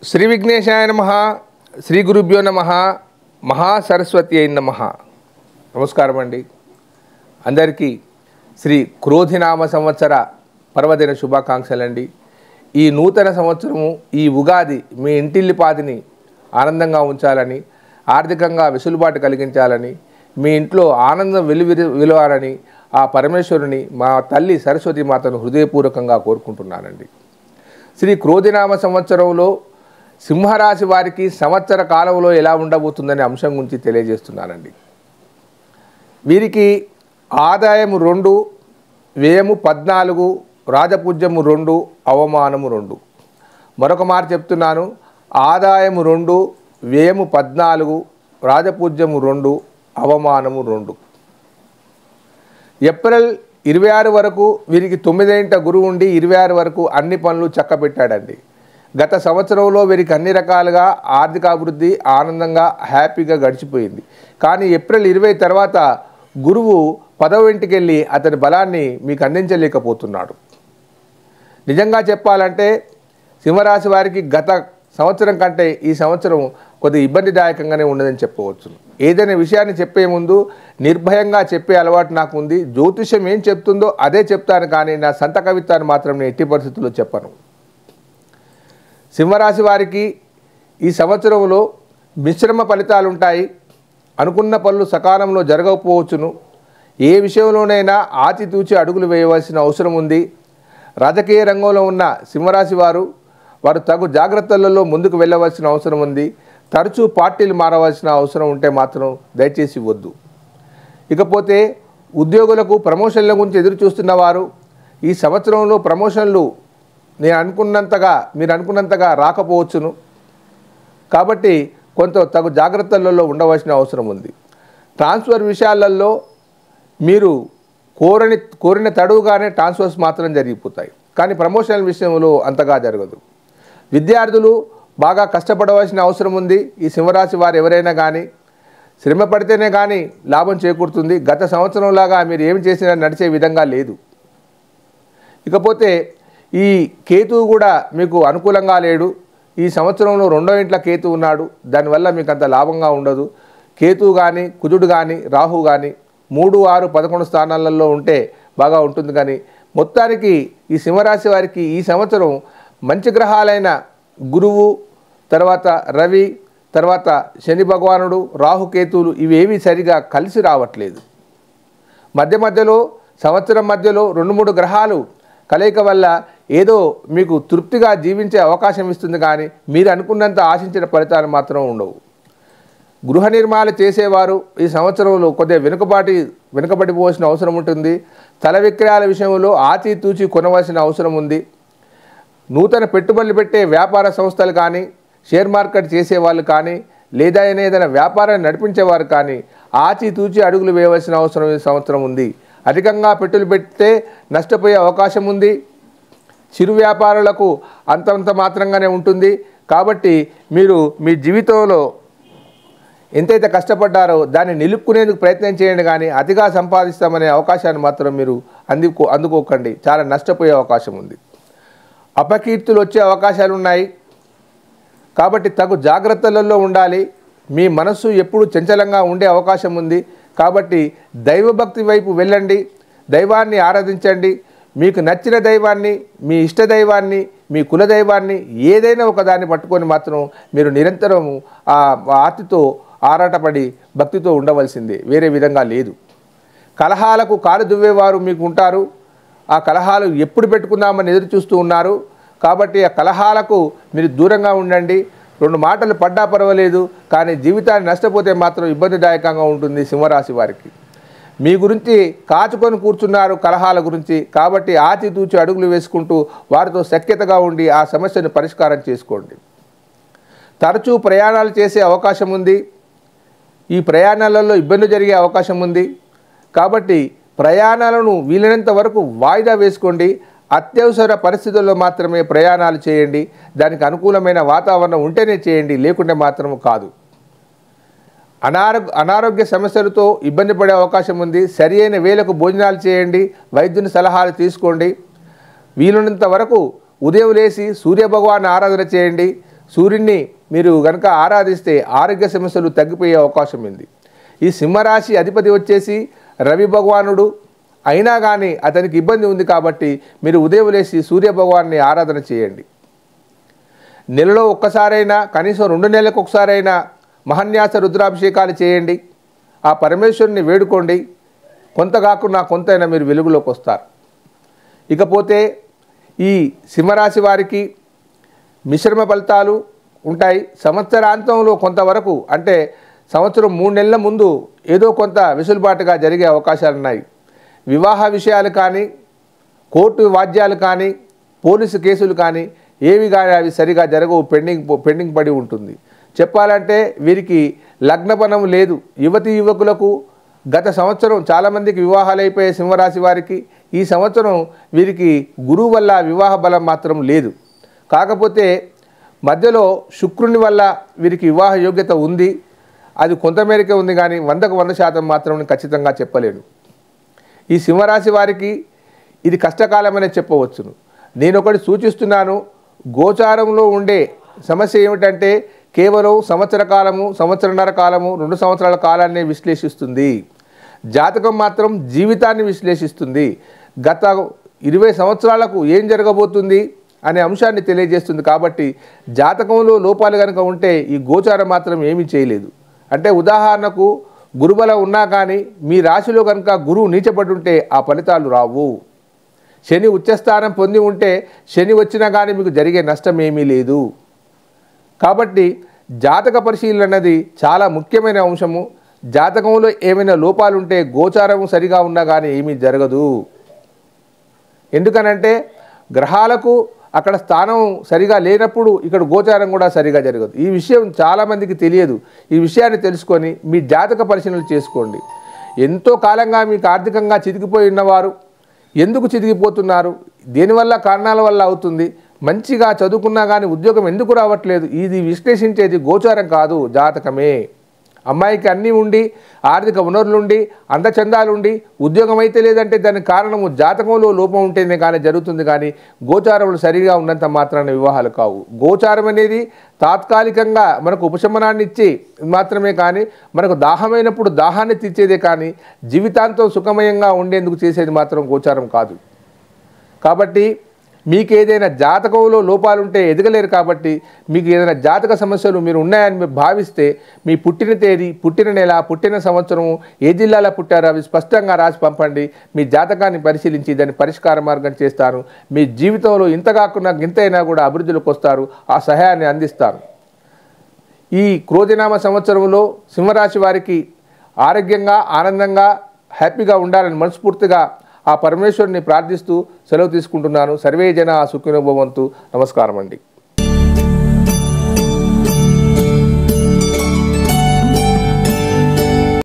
శ్రీ విఘ్నేశాయ నమః, శ్రీ గురుభ్యో నమః, మహాసరస్వతి అయిన నమః. నమస్కారం అండి. అందరికీ శ్రీ క్రోధినామ సంవత్సర పర్వదిన శుభాకాంక్షలండి. ఈ నూతన సంవత్సరము, ఈ ఉగాది మీ ఇంటిల్లిపాదిని ఆనందంగా ఉంచాలని, ఆర్థికంగా వెసులుబాటు కలిగించాలని, మీ ఇంట్లో ఆనందం వెలువాలని ఆ పరమేశ్వరుని మా తల్లి సరస్వతి మాతను హృదయపూర్వకంగా కోరుకుంటున్నానండి. శ్రీ క్రోధినామ సంవత్సరంలో సింహరాశి వారికి సంవత్సర కాలంలో ఎలా ఉండబోతుందనే అంశం గురించి తెలియజేస్తున్నానండి. వీరికి ఆదాయము 2, వ్యయము 14, రాజపూజ్యము 2, అవమానము 2. మరొక మాట చెప్తున్నాను, ఆదాయము 2, వ్యయము 14, రాజపూజ్యము 2, అవమానము 2. ఏప్రిల్ 26 వరకు వీరికి 9వ గురువు ఉండి 26 వరకు అన్ని పనులు చక్కబెట్టాడండి. గత సంవత్సరంలో వీరికి అన్ని రకాలుగా ఆర్థిక అభివృద్ధి ఆనందంగా హ్యాపీగా గడిచిపోయింది. కానీ ఏప్రిల్ 20 తర్వాత గురువు 10వ ఇంటికి వెళ్ళి అతని బలాన్ని మీకు అందించలేకపోతున్నాడు. నిజంగా చెప్పాలంటే సింహరాశి వారికి గత సంవత్సరం కంటే ఈ సంవత్సరం కొద్దిగా ఇబ్బందిదాయకంగానే ఉన్నదని చెప్పవచ్చు. ఏదైనా విషయాన్ని చెప్పే ముందు నిర్భయంగా చెప్పే అలవాటు నాకు ఉంది. జ్యోతిష్యం ఏం చెప్తుందో అదే చెప్తాను, కానీ నా సంత కవిత్వాన్ని మాత్రం నేను ఎట్టి పరిస్థితుల్లో చెప్పను. సింహరాశి వారికి ఈ సంవత్సరంలో మిశ్రమ ఫలితాలు ఉంటాయి. అనుకున్న పనులు సకాలంలో జరగకపోవచ్చును. ఏ విషయంలోనైనా ఆచితూచి అడుగులు వేయవలసిన అవసరం ఉంది. రాజకీయ రంగంలో ఉన్న సింహరాశి వారు తగు జాగ్రత్తలలో ముందుకు వెళ్ళవలసిన అవసరం ఉంది. తరచూ పార్టీలు మారవలసిన అవసరం ఉంటే మాత్రం దయచేసి వద్దు. ఇకపోతే ఉద్యోగులకు ప్రమోషన్ల గురించి ఎదురు చూస్తున్న వారు ఈ సంవత్సరంలో ప్రమోషన్లు మీరు అనుకున్నంతగా రాకపోవచ్చును. కాబట్టి కొంత తగు జాగ్రత్తలలో ఉండవలసిన అవసరం ఉంది. ట్రాన్స్ఫర్ విషయాలలో మీరు కోరిన తడువుగానే ట్రాన్స్ఫర్స్ మాత్రం జరిగిపోతాయి, కానీ ప్రమోషనల్ విషయంలో అంతగా జరగదు. విద్యార్థులు బాగా కష్టపడవలసిన అవసరం ఉంది. ఈ సింహరాశి వారు ఎవరైనా కానీ శ్రమ పడితేనే కానీ లాభం చేకూరుతుంది. గత సంవత్సరంలాగా మీరు ఏమి చేసినా నడిచే విధంగా లేదు. ఇకపోతే ఈ కేతువు కూడా మీకు అనుకూలంగా లేడు. ఈ సంవత్సరంలో 2వ ఇంట్లో కేతువు ఉన్నాడు. దానివల్ల మీకు అంత లాభంగా ఉండదు. కేతువు కానీ, కుజుడు కానీ, రాహు కానీ 3, 6, 11 స్థానాలలో ఉంటే బాగా ఉంటుంది. కానీ మొత్తానికి ఈ సింహరాశి వారికి ఈ సంవత్సరం మంచి గ్రహాలైన గురువు, తర్వాత రవి, తర్వాత శని భగవానుడు, రాహుకేతువులు ఇవేవి సరిగా కలిసి రావట్లేదు. మధ్యలో సంవత్సరం మధ్యలో 2, 3 గ్రహాలు కలయిక వల్ల ఏదో మీకు తృప్తిగా జీవించే అవకాశం ఇస్తుంది, కానీ మీరు అనుకున్నంత ఆశించిన ఫలితాలు మాత్రం ఉండవు. గృహ నిర్మాణాలు చేసేవారు ఈ సంవత్సరంలో కొద్దిగా వెనుకబడిపోవాల్సిన అవసరం ఉంటుంది. స్థల విక్రయాల విషయంలో ఆచితూచి కొనవలసిన అవసరం ఉంది. నూతన పెట్టుబడులు పెట్టే వ్యాపార సంస్థలు కానీ, షేర్ మార్కెట్ చేసేవాళ్ళు కానీ, లేదా ఏదైనా వ్యాపారాన్ని నడిపించేవారు కానీ ఆచితూచి అడుగులు వేయవలసిన అవసరం ఈ సంవత్సరం ఉంది. అధికంగా పెట్టుబడులు పెడితే నష్టపోయే అవకాశం ఉంది. చిరు వ్యాపారులకు అంతంత మాత్రంగానే ఉంటుంది. కాబట్టి మీరు మీ జీవితంలో ఎంతైతే కష్టపడ్డారో దాన్ని నిలుపుకునేందుకు ప్రయత్నం చేయండి, కానీ అతిగా సంపాదిస్తామనే అవకాశాన్ని మాత్రం మీరు అందుకోకండి. చాలా నష్టపోయే అవకాశం ఉంది. అపకీర్తులు వచ్చే అవకాశాలు ఉన్నాయి. కాబట్టి తగు జాగ్రత్తలలో ఉండాలి. మీ మనస్సు ఎప్పుడు చంచలంగా ఉండే అవకాశం ఉంది. కాబట్టి దైవభక్తి వైపు వెళ్ళండి, దైవాన్ని ఆరాధించండి. మీకు నచ్చిన దైవాన్ని, మీ ఇష్ట దైవాన్ని, మీ కుల దైవాన్ని ఏదైనా ఒకదాన్ని పట్టుకొని మాత్రం మీరు నిరంతరం ఆ ఆర్తితో ఆరాటపడి భక్తితో ఉండవలసిందే, వేరే విధంగా లేదు. కలహాలకు కాలు దువ్వేవారు మీకు ఉంటారు. ఆ కలహాలు ఎప్పుడు పెట్టుకుందామని ఎదురు చూస్తూ ఉన్నారు. కాబట్టి ఆ కలహాలకు మీరు దూరంగా ఉండండి. 2 మాటలు పడ్డా పర్వాలేదు, కానీ జీవితాన్ని నష్టపోతే మాత్రం ఇబ్బందిదాయకంగా ఉంటుంది సింహరాశి వారికి. మీ గురించి కాచుకొని కూర్చున్నారు కలహాల గురించి. కాబట్టి ఆచితూచి అడుగులు వేసుకుంటూ వారితో సఖ్యతగా ఉండి ఆ సమస్యను పరిష్కారం చేసుకోండి. తరచూ ప్రయాణాలు చేసే అవకాశం ఉంది. ఈ ప్రయాణాలలో ఇబ్బంది జరిగే అవకాశం ఉంది. కాబట్టి ప్రయాణాలను వీలైనంత వరకు వాయిదా వేసుకోండి. అత్యవసర పరిస్థితుల్లో మాత్రమే ప్రయాణాలు చేయండి. దానికి అనుకూలమైన వాతావరణం ఉంటేనే చేయండి, లేకుంటే మాత్రం కాదు. అనారోగ్య సమస్యలతో ఇబ్బంది పడే అవకాశం ఉంది. సరి అయిన వేళకు భోజనాలు చేయండి, వైద్యుని సలహాలు తీసుకోండి. వీలున్నంత వరకు ఉదయం లేచి సూర్యభగవాన్ ఆరాధన చేయండి. సూర్యుడిని మీరు కనుక ఆరాధిస్తే ఆరోగ్య సమస్యలు తగ్గిపోయే అవకాశం ఉంది. ఈ సింహరాశి అధిపతి వచ్చేసి రవి భగవానుడు అయినా కానీ అతనికి ఇబ్బంది ఉంది కాబట్టి మీరు ఉదయం లేచి సూర్య భగవాన్ని ఆరాధన చేయండి. నెలలో ఒక్కసారైనా కనీసం 2 నెలలకు ఒకసారైనా మహన్యాస రుద్రాభిషేకాలు చేయండి. ఆ పరమేశ్వరుని వేడుకోండి. కొంత కాకుండా కొంతైనా మీరు వెలుగులోకి వస్తారు. ఇకపోతే ఈ సింహరాశి వారికి మిశ్రమ ఫలితాలు ఉంటాయి. సంవత్సరాంతంలో కొంతవరకు అంటే సంవత్సరం 3 నెలల ముందు ఏదో కొంత వెసులుబాటుగా జరిగే అవకాశాలు ఉన్నాయి. వివాహ విషయాలు కానీ, కోర్టు వాద్యాలు కానీ, పోలీసు కేసులు కానీ ఏవి కానీ అవి సరిగా జరగవు, పెండింగ్ పడి ఉంటుంది. చెప్పాలంటే వీరికి లగ్నపనం లేదు. యువతీ యువకులకు గత సంవత్సరం చాలామందికి వివాహాలు అయిపోయే సింహరాశి వారికి ఈ సంవత్సరం వీరికి గురువు వల్ల వివాహ బలం మాత్రం లేదు. కాకపోతే మధ్యలో శుక్రుని వల్ల వీరికి వివాహ యోగ్యత ఉంది. అది కొంతమేరకే ఉంది కానీ 100కు 100% మాత్రం ఖచ్చితంగా చెప్పలేను. ఈ సింహరాశి వారికి ఇది కష్టకాలమనే చెప్పవచ్చును. నేను ఒకటి సూచిస్తున్నాను. గోచారంలో ఉండే సమస్య ఏమిటంటే కేవలం సంవత్సర కాలము, సంవత్సరన్నర కాలము, 2 సంవత్సరాల కాలాన్ని విశ్లేషిస్తుంది. జాతకం మాత్రం జీవితాన్ని విశ్లేషిస్తుంది. గత 20 సంవత్సరాలకు ఏం జరగబోతుంది అనే అంశాన్ని తెలియజేస్తుంది. కాబట్టి జాతకంలో లోపాలు కనుక ఉంటే ఈ గోచారం మాత్రం ఏమీ చేయలేదు. అంటే ఉదాహరణకు గురుబలం ఉన్నా కానీ మీ రాశిలో కనుక గురువు నీచపడి ఉంటే ఆ ఫలితాలు రావు. శని ఉచ్చస్థానం పొంది ఉంటే శని వచ్చినా కానీ మీకు జరిగే నష్టం ఏమీ లేదు. కాబట్టి జాతక పరిశీలన అన్నది చాలా ముఖ్యమైన అంశము. జాతకంలో ఏమైనా లోపాలు ఉంటే గోచారం సరిగా ఉన్నా కానీ ఏమీ జరగదు. ఎందుకనంటే గ్రహాలకు అక్కడ స్థానం సరిగా లేనప్పుడు ఇక్కడ గోచారం కూడా సరిగా జరగదు. ఈ విషయం చాలామందికి తెలియదు. ఈ విషయాన్ని తెలుసుకొని మీ జాతక పరిశీలనలు చేసుకోండి. ఎంతో కాలంగా మీకు ఆర్థికంగా చితికిపోయి ఉన్నవారు ఎందుకు చితికిపోతున్నారు, దేనివల్ల కారణాల వల్ల అవుతుంది, మంచిగా చదువుకున్నా కానీ ఉద్యోగం ఎందుకు రావట్లేదు, ఇది విశ్లేషించేది గోచారం కాదు, జాతకమే. అమ్మాయికి అన్నీ ఉండి ఆర్థిక వనరులుండి అందచందాలుండి ఉద్యోగం అయితే లేదంటే దానికి కారణము జాతకంలో లోపం ఉంటేనే కానీ జరుగుతుంది. కానీ గోచారములు సరిగా ఉన్నంత మాత్రాన వివాహాలు కావు. గోచారం అనేది తాత్కాలికంగా మనకు ఉపశమనాన్ని ఇచ్చి మాత్రమే కానీ మనకు దాహమైనప్పుడు దాహాన్ని తీర్చేదే కానీ జీవితాంతం సుఖమయంగా ఉండేందుకు చేసేది మాత్రం గోచారం కాదు. కాబట్టి మీకు ఏదైనా జాతకంలో లోపాలుంటే ఎదగలేరు. కాబట్టి మీకు ఏదైనా జాతక సమస్యలు మీరు ఉన్నాయని మీరు భావిస్తే మీ పుట్టిన తేదీ, పుట్టిన నెల, పుట్టిన సంవత్సరము, ఏ జిల్లాలో పుట్టారో అవి స్పష్టంగా రాసి పంపండి. మీ జాతకాన్ని పరిశీలించి దాన్ని పరిష్కార మార్గం చేస్తాను. మీ జీవితంలో ఇంత కాకుండా ఇంతైనా కూడా అభివృద్ధిలోకి వస్తారు. ఆ సహాయాన్ని అందిస్తాను. ఈ క్రోధినామ సంవత్సరంలో సింహరాశి వారికి ఆరోగ్యంగా, ఆనందంగా, హ్యాపీగా ఉండాలని మనస్ఫూర్తిగా ఆ పరమేశ్వరుని ప్రార్థిస్తూ సెలవు తీసుకుంటున్నాను. సర్వే జన సుఖినో భవంతు. నమస్కారం అండి.